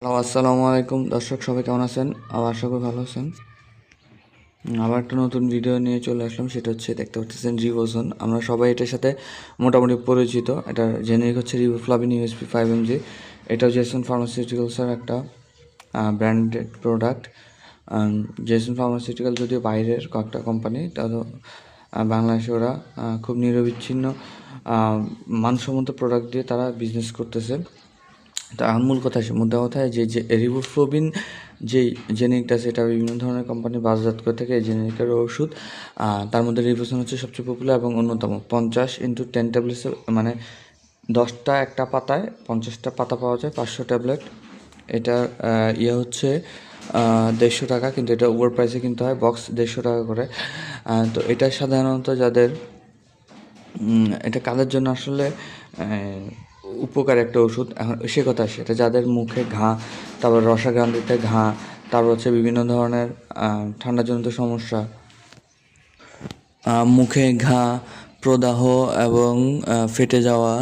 Hello, আসসালামু আলাইকুম দর্শক, সবাই কেমন আছেন? আশা করি ভালো আছেন। আবার একটা নতুন ভিডিও নিয়ে চলে আসলাম। সেটা হচ্ছে, দেখতে পাচ্ছেন, রিভোজন। আমরা সবাই এটার সাথে মোটামুটি পরিচিত। এটার জেনেরিক হচ্ছে রিভোফ্লাভিন ইউএসপি 5 mg। এটাও জেসন ফার্মাসিউটিক্যালসের একটা ব্র্যান্ডেড প্রোডাক্ট। জেসন ফার্মাসিউটিক্যাল যদিও বাইরের কয়েকটা কোম্পানি, তাদের বাংলাদেশে ওরা খুব নিরবিচ্ছিন্ন মানসম্মত প্রোডাক্ট দিয়ে তারা বিজনেস করতেছে। তো এখন মূল কথা আসে, মুদ্রা কথায় যে রিবোফ্লোভিন যেই জেনেরিকটা, সেটা বিভিন্ন ধরনের কোম্পানি বাজারজাত করে থাকে। এই জেনেরিকের ওষুধ, তার মধ্যে রিবোসন হচ্ছে সবচেয়ে পপুলার এবং অন্যতম। 50 × 10 ট্যাবলেটসের, মানে 10টা একটা পাতায় 50টা পাতা পাওয়া যায়, 500 ট্যাবলেট। এটার হচ্ছে 150 টাকা, কিন্তু এটা ওভার প্রাইসে কিনতে হয়। বক্স 150 টাকা করে। তো এটা সাধারণত যাদের, এটা কাদের জন্য আসলে উপকার একটা ওষুধ। এখন সে কথা আসে, এটা যাদের মুখে ঘা, তারপর রসাগ্রান্থিতে ঘা, তারপর হচ্ছে বিভিন্ন ধরনের ঠান্ডাজনিত সমস্যা, মুখে ঘা, প্রদাহ এবং ফেটে যাওয়া,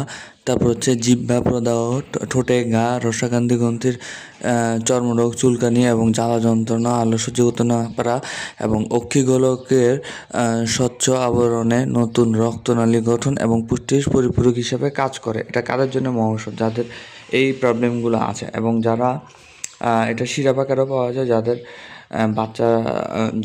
তারপর হচ্ছে জিহ্বা প্রদাহ, ঠোঁটে ঘা, রসাকান্তি গ্রন্থির চর্মরোগ, চুলকানি এবং জ্বালা যন্ত্রণা, আলো সহ্য করতে না পারা এবং অক্ষিগোলকের স্বচ্ছ আবরণে নতুন রক্তনালী গঠন এবং পুষ্টির পরিপূরক হিসেবে কাজ করে। এটা কাদের জন্য মহৌষধ? যাদের এই প্রবলেমগুলো আছে এবং যারা, এটা সিরাপ আকারেও পাওয়া যায়। যাদের বাচ্চার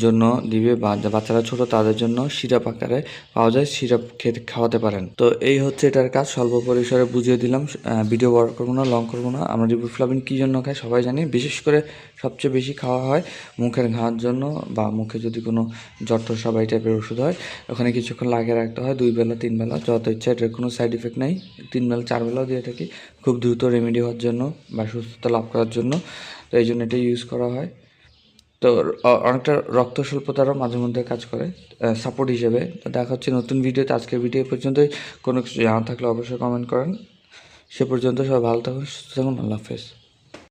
জন্য দিবে বা বাচ্চারা ছোট, তাদের জন্য সিরাপ আকারে পাওয়া যায়, সিরাপ খেতে খাওয়াতে পারেন। তো এই হচ্ছে এটার কাজ। স্বল্প পরিসরে বুঝিয়ে দিলাম, ভিডিও বড় করবো না, লং করবো না। আমরা রিবোফ্লাভিন কী জন্য খাই সবাই জানি। বিশেষ করে সবচেয়ে বেশি খাওয়া হয় মুখের ঘার জন্য, বা মুখে যদি কোনো জ্বর টর এই টাইপের ওষুধ হয়, ওখানে কিছুক্ষণ লাগিয়ে রাখতে হয়, 2 বেলা 3 বেলা যত ইচ্ছা। এটার কোনো সাইড ইফেক্ট নেই। 3 বেলা 4 বেলাও দিয়ে থাকি, খুব দ্রুত রেমেডি হওয়ার জন্য বা সুস্থতা লাভ করার জন্য। তো এই জন্য এটা ইউজ করা হয়। তো অনেকটা রক্ত স্বল্পতারও মাঝে মধ্যে কাজ করে সাপোর্ট হিসেবে। তো দেখা হচ্ছে নতুন ভিডিওতে। আজকের ভিডিও পর্যন্তই। কোনো কিছু জানা থাকলে অবশ্যই কমেন্ট করেন। সে পর্যন্ত সবাই ভালো থাকুন, সুস্থ থাকুন। আল্লাহ হাফেজ।